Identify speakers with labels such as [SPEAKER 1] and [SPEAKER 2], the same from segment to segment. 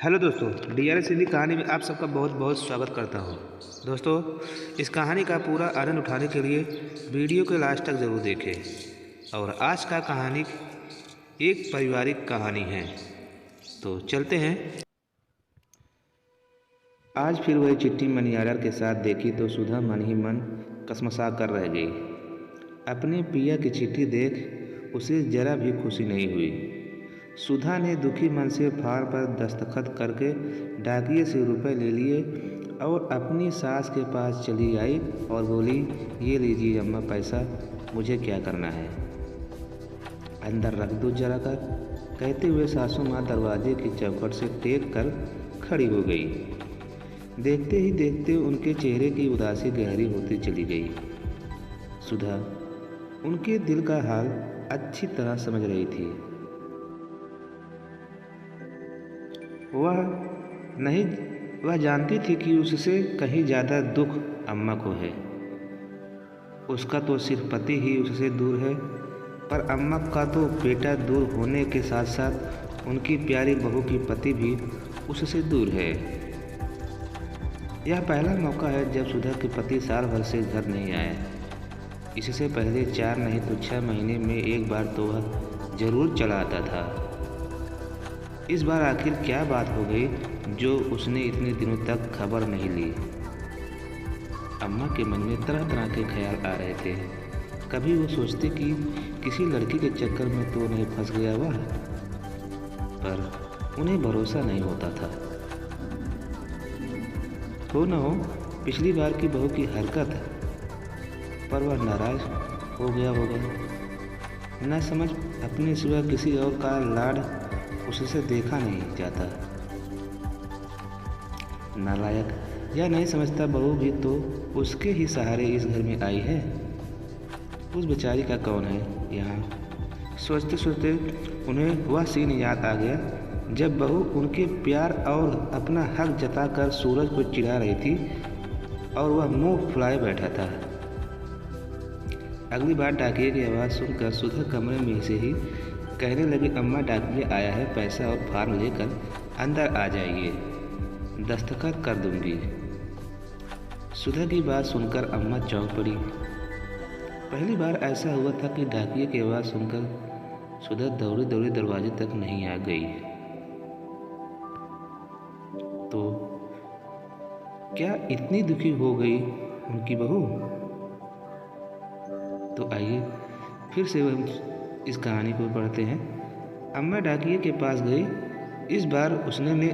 [SPEAKER 1] Hello दोस्तों, DRS Hindi कहानी में आप सबका बहुत बहुत स्वागत करता हूँ। दोस्तों, इस कहानी का पूरा आनंद उठाने के लिए वीडियो के लास्ट तक ज़रूर देखें। और आज का कहानी एक पारिवारिक कहानी है, तो चलते हैं। आज फिर वही चिट्ठी मनी ऑर्डर के साथ देखी तो सुधा मन ही मन कसमसा कर रह गई। अपने पिया की चिट्ठी देख उसे जरा भी खुशी नहीं हुई। सुधा ने दुखी मन से फार्म पर दस्तखत करके डाकिये से रुपए ले लिए और अपनी सास के पास चली आई और बोली, ये लीजिए अम्मा पैसा, मुझे क्या करना है, अंदर रख दो जरा कर। कहते हुए सासू माँ दरवाजे की चौखट से टेक कर खड़ी हो गई। देखते ही देखते उनके चेहरे की उदासी गहरी होती चली गई। सुधा उनके दिल का हाल अच्छी तरह समझ रही थी। वह जानती थी कि उससे कहीं ज़्यादा दुख अम्मा को है। उसका तो सिर्फ पति ही उससे दूर है, पर अम्मा का तो बेटा दूर होने के साथ साथ उनकी प्यारी बहू की पति भी उससे दूर है। यह पहला मौका है जब सुधा के पति साल भर से घर नहीं आए। इससे पहले 4 नहीं तो 6 महीने में एक बार तो वह जरूर चला आता था। इस बार आखिर क्या बात हो गई जो उसने इतने दिनों तक खबर नहीं ली। अम्मा के मन में तरह तरह के ख्याल आ रहे थे। कभी वो सोचते कि किसी लड़की के चक्कर में तो नहीं फंस गया वह, पर उन्हें भरोसा नहीं होता था। हो न हो पिछली बार की बहू की हरकत पर वह नाराज हो गया होगा। न समझ अपने सिवा किसी और का लाड उससे देखा नहीं जाता। नालायक, यह नहीं समझता बहू भी तो उसके ही सहारे इस घर में आई है। उस बेचारी का कौन है यहाँ। सोचते सोचते उन्हें वह सीन याद आ गया जब बहू उनके प्यार और अपना हक जताकर सूरज को चिढ़ा रही थी और वह मुंह फुलाए बैठा था। अगली बार डाकिये की आवाज़ सुनकर सुधा कमरे में से ही कहने लगी, अम्मा डाकिया आया है, पैसा और फार्म लेकर अंदर आ जाइए, दस्तखत कर दूंगी। सुधा की बात सुनकर अम्मा चौंक पड़ी। पहली बार ऐसा हुआ था कि डाकिये की आवाज़ सुनकर सुधा दौड़ी दौड़ी दरवाजे तक नहीं आ गई। तो क्या इतनी दुखी हो गई उनकी बहू? तो आइए फिर से हम इस कहानी को पढ़ते हैं। अम्मा डाकिये के पास गई। इस बार उसने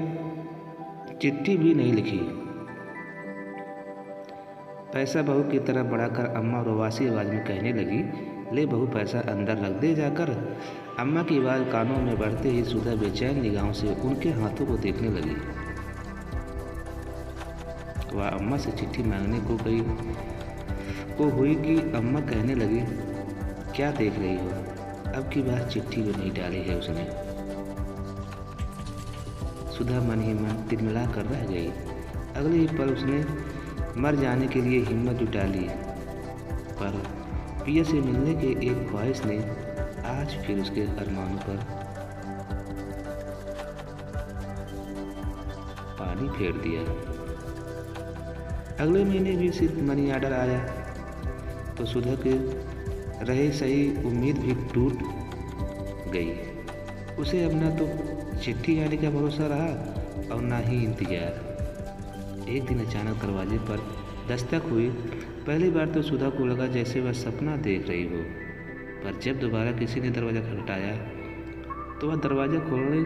[SPEAKER 1] चिट्ठी भी नहीं लिखी। पैसा बहू की तरफ बढ़ाकर अम्मा रोवासी आवाज़ में कहने लगी, ले बहू पैसा अंदर रख दे जाकर। अम्मा की आवाज़ कानों में बढ़ते ही सुधा बेचैन निगाहों से उनके हाथों को देखने लगी। वह अम्मा से चिट्ठी मांगने को हुई कि अम्मा कहने लगी, क्या देख रही हो, अब की बार चिट्ठी भी नहीं डाली है उसने। सुधा मन ही मन तिलमिला कर रह गई। अगले ही पल उसने मर जाने के लिए हिम्मत जुटा ली, पर पिया से मिलने के एक ख्वाहिश ने आज फिर उसके अरमानों पर पानी फेर दिया। अगले महीने भी सिर्फ मनी ऑर्डर आया तो सुधा के रहे सही उम्मीद भी टूट गई। उसे अब ना तो चिट्ठी आने का भरोसा रहा और ना ही इंतजार। एक दिन अचानक दरवाजे पर दस्तक हुई। पहली बार तो सुधा को लगा जैसे वह सपना देख रही हो, पर जब दोबारा किसी ने दरवाज़ा खटखटाया तो वह दरवाज़ा खोलने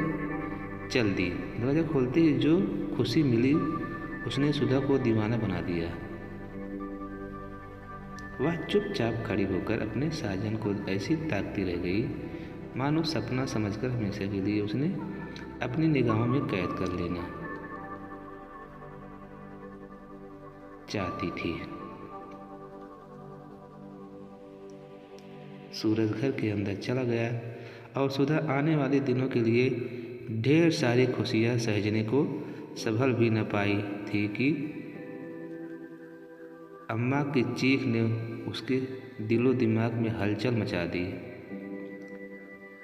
[SPEAKER 1] चल दी। दरवाज़ा खोलते ही जो खुशी मिली उसने सुधा को दीवाना बना दिया। वह चुपचाप खड़ी होकर अपने साजन को ऐसी ताकती रह गई मानो सपना समझकर हमेशा के लिए उसने अपनी निगाहों में कैद कर लेना चाहती थी। सूरज घर के अंदर चला गया और सुधा आने वाले दिनों के लिए ढेर सारी खुशियां सहेजने को संभल भी न पाई थी कि अम्मा की चीख ने उसके दिलो दिमाग में हलचल मचा दी।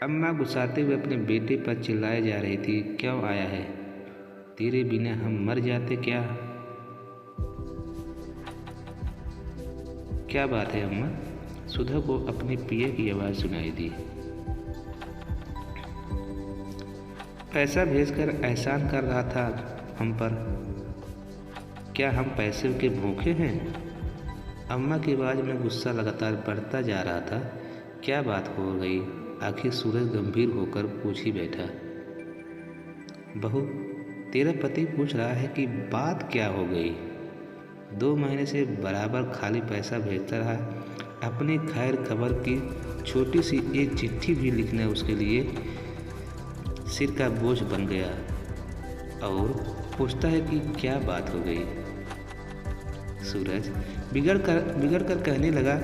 [SPEAKER 1] अम्मा गुस्साते हुए अपने बेटे पर चिल्लाए जा रही थी, क्यों आया है, तेरे बिना हम मर जाते क्या। क्या बात है अम्मा। सुधा को अपने पिया की आवाज़ सुनाई दी। पैसा भेजकर एहसान कर रहा था हम पर। क्या हम पैसे के भूखे हैं। अम्मा की आवाज़ में गुस्सा लगातार बढ़ता जा रहा था। क्या बात हो गई। आखिर सूरज गंभीर होकर पूछ ही बैठा। बहू, तेरा पति पूछ रहा है कि बात क्या हो गई। 2 महीने से बराबर खाली पैसा भेजता रहा। अपनी खैर खबर की छोटी सी एक चिट्ठी भी लिखना उसके लिए सिर का बोझ बन गया। और पूछता है कि क्या बात हो गई। सूरज बिगड़ कर कहने लगा,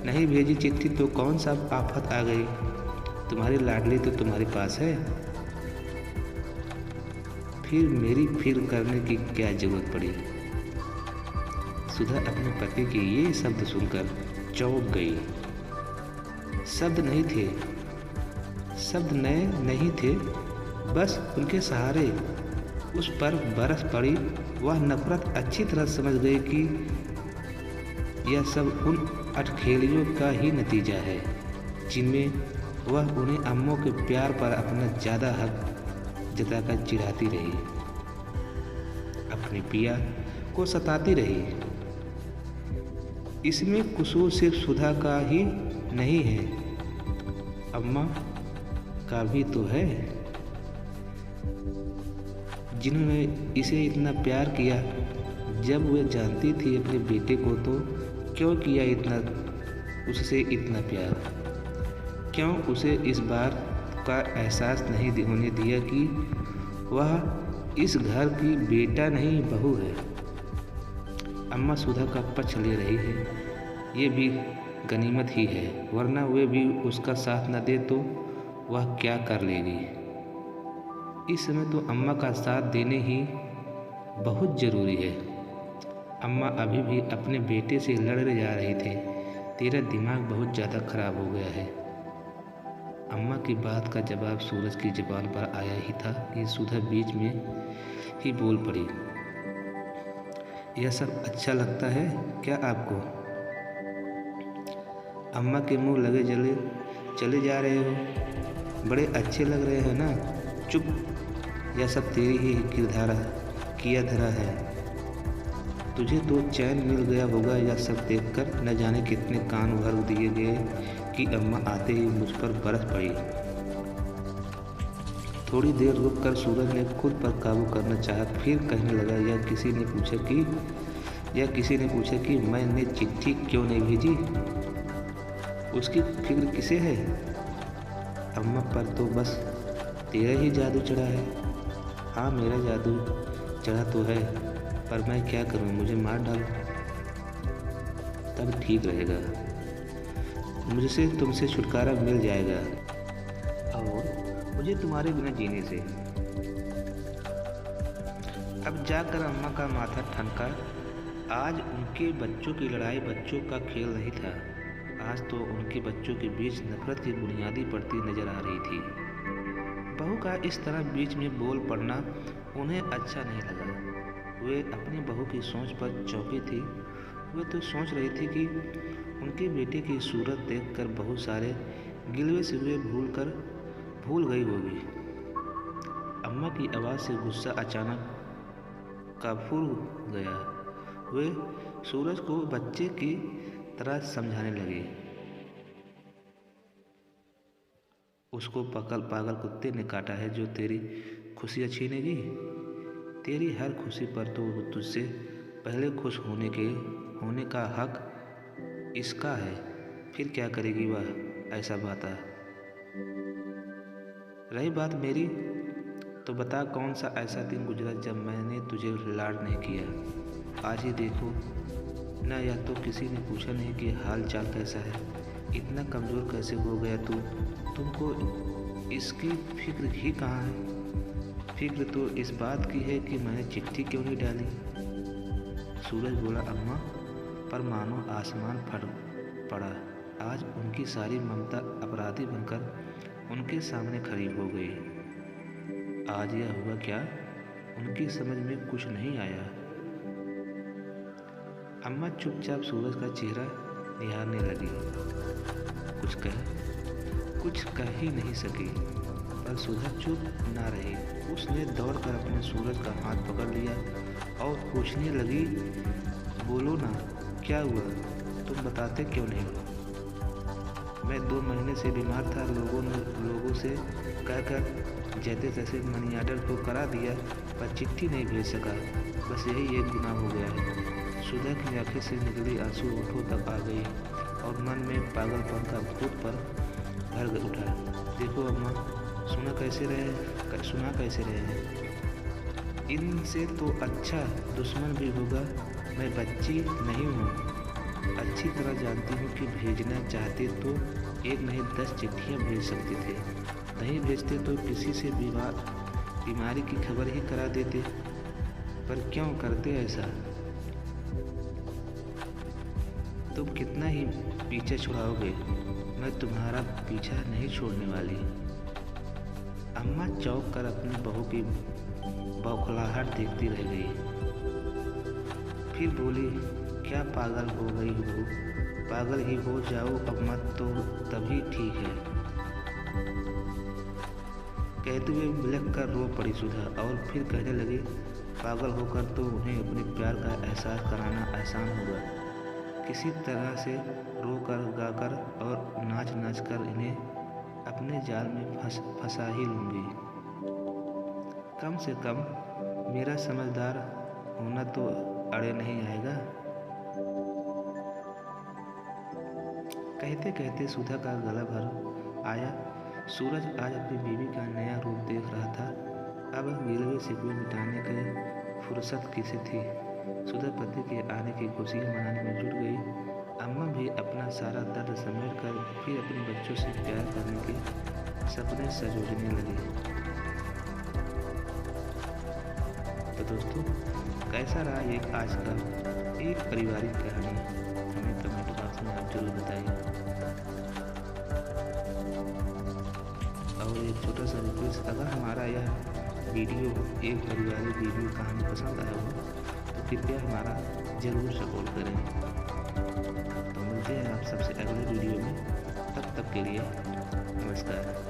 [SPEAKER 1] नहीं भेजी चिट्ठी तो कौन सा आफत आ गई। तुम्हारी लाडली तो तुम्हारे पास है, फिर मेरी फिक्र करने की क्या जरूरत पड़ी। सुधा अपने पति के ये शब्द सुनकर चौंक गई। शब्द नए नहीं थे, बस उनके सहारे उस पर बरस पड़ी वह नफरत अच्छी तरह समझ गई कि यह सब उन अटखेलियों का ही नतीजा है जिनमें वह उन्हें अम्मों के प्यार पर अपना ज़्यादा हक जताकर चिढ़ाती रही, अपनी पिया को सताती रही। इसमें कसूर सिर्फ सुधा का ही नहीं है, अम्मा का भी तो है, जिन्होंने इसे इतना प्यार किया। जब वह जानती थी अपने बेटे को तो क्यों किया उससे इतना प्यार। क्यों उसे इस बार का एहसास नहीं होने दिया कि वह इस घर की बेटा नहीं बहू है। अम्मा सुधा का पक्ष ले रही है, ये भी गनीमत ही है, वरना वे भी उसका साथ न दे तो वह क्या कर लेगी। इस समय तो अम्मा का साथ देने ही बहुत ज़रूरी है। अम्मा अभी भी अपने बेटे से लड़ जा रही थे। तेरा दिमाग बहुत ज़्यादा खराब हो गया है। अम्मा की बात का जवाब सूरज की ज़बान पर आया ही था कि सुधा बीच में ही बोल पड़ी। यह सब अच्छा लगता है क्या आपको। अम्मा के मुंह लगे जले चले जा रहे हो, बड़े अच्छे लग रहे हैं ना। चुप, यह सब तेरी ही किरदार किया धरा है। तुझे तो चैन मिल गया होगा यह सब देखकर। न जाने कितने कान भर दिए गए कि अम्मा आते ही मुझ पर बरस पड़ी। थोड़ी देर रुक कर सूरज ने खुद पर काबू करना चाहा, फिर कहने लगा, यह किसी ने पूछा कि मैंने चिट्ठी क्यों नहीं भेजी। उसकी फिक्र किसे है। अम्मा पर तो बस तेरा ही जादू चढ़ा है। हाँ, मेरा जादू चढ़ा तो है, पर मैं क्या करूं, मुझे मार डालो तब ठीक रहेगा। मुझसे तुमसे छुटकारा मिल जाएगा और मुझे तुम्हारे बिना जीने से। अब जाकर अम्मा का माथा ठनका। आज उनके बच्चों की लड़ाई बच्चों का खेल नहीं था। आज तो उनके बच्चों के बीच नफरत की बुनियादी पड़ती नजर आ रही थी। बहू का इस तरह बीच में बोल पड़ना उन्हें अच्छा नहीं लगा। वे अपनी बहू की सोच पर चौंकी थी। वे तो सोच रही थी कि उनके बेटे की सूरत देखकर बहुत सारे गिलवे सिलवे भूल गई होगी। अम्मा की आवाज़ से गुस्सा अचानक काफूर गया। वे सूरज को बच्चे की तरह समझाने लगे। उसको पागल कुत्ते ने काटा है जो तेरी खुशियाँ छीनेगी। तेरी हर खुशी पर तो तुझसे पहले खुश होने का हक इसका है। फिर क्या करेगी वह ऐसा बता। रही बात मेरी, तो बता कौन सा ऐसा दिन गुजरा जब मैंने तुझे लाड नहीं किया। आज ही देखो ना, या तो किसी ने पूछा नहीं कि हाल चाल कैसा है। इतना कमज़ोर कैसे हो गया तू। तुमको इसकी फिक्र ही कहाँ है। फिक्र तो इस बात की है कि मैंने चिट्ठी क्यों नहीं डाली। सूरज बोला, अम्मा पर मानो आसमान फट पड़ा। आज उनकी सारी ममता अपराधी बनकर उनके सामने खड़ी हो गई। आज यह हुआ क्या। उनकी समझ में कुछ नहीं आया। अम्मा चुपचाप सूरज का चेहरा निहारने लगी। कुछ कह ही नहीं सकी, पर सुधा चुप ना रही। उसने दौड़कर अपने सूरज का हाथ पकड़ लिया और पूछने लगी, बोलो ना, क्या हुआ? तुम बताते क्यों नहीं? मैं 2 महीने से बीमार था। लोगों से कहकर जैसे तैसे मनी ऑर्डर तो करा दिया, पर चिट्ठी नहीं भेज सका। बस यही एक गुनाह हो गया है। सुधा की आंखें से निकली आंसू होठों तक आ गई और मन में पागलपन का भूत पर भर उठा। देखो अम्मा, सुना कैसे रहे हैं? इनसे तो अच्छा दुश्मन भी होगा। मैं बच्ची नहीं हूँ, अच्छी तरह जानती हूँ कि भेजना चाहते तो 1 नहीं 10 चिट्ठियाँ भेज सकते थे। नहीं भेजते तो किसी से बीमारी की खबर ही करा देते। पर क्यों करते ऐसा? तुम कितना ही पीछे छुड़ाओगे, मैं तुम्हारा पीछा नहीं छोड़ने वाली। अम्मा चौंक कर अपनी बहू की बौखलाहट देखती रह गई। फिर बोली, क्या पागल हो गई हो? पागल ही हो जाओ अम्मा तो तभी ठीक है। कहते हुए बिलख कर रो पड़ी सुधा और फिर कहने लगी, पागल होकर तो उन्हें अपने प्यार का एहसास कराना आसान होगा। किसी तरह से रोकर गाकर और नाच कर इन्हें अपने जाल में फंसा ही लूँगी। कम से कम मेरा समझदार होना तो अड़े नहीं आएगा। कहते कहते सुधा का गला भर आया। सूरज आज अपनी बीवी का नया रूप देख रहा था। अब गिरवे शिकवे मिटाने की फुर्सत किसे थी। सुधा पति के आने की खुशियाँ मनाने में जुट गई। अम्मा भी अपना सारा दर्द समेट कर फिर अपने बच्चों से प्यार करने के सपने सजोने लगे। तो दोस्तों, कैसा रहा ये आज का एक पारिवारिक कहानी? हमें कमेंट बॉक्स में आप जरूर बताइए। और एक छोटा सा रिक्वेस्ट, अगर हमारा यह वीडियो एक पारिवारिक वीडियो कहानी पसंद आया हो तो कृपया हमारा ज़रूर सपोर्ट करें। तो मिलते हैं आप सबसे अगले वीडियो में। तब तक के लिए नमस्कार।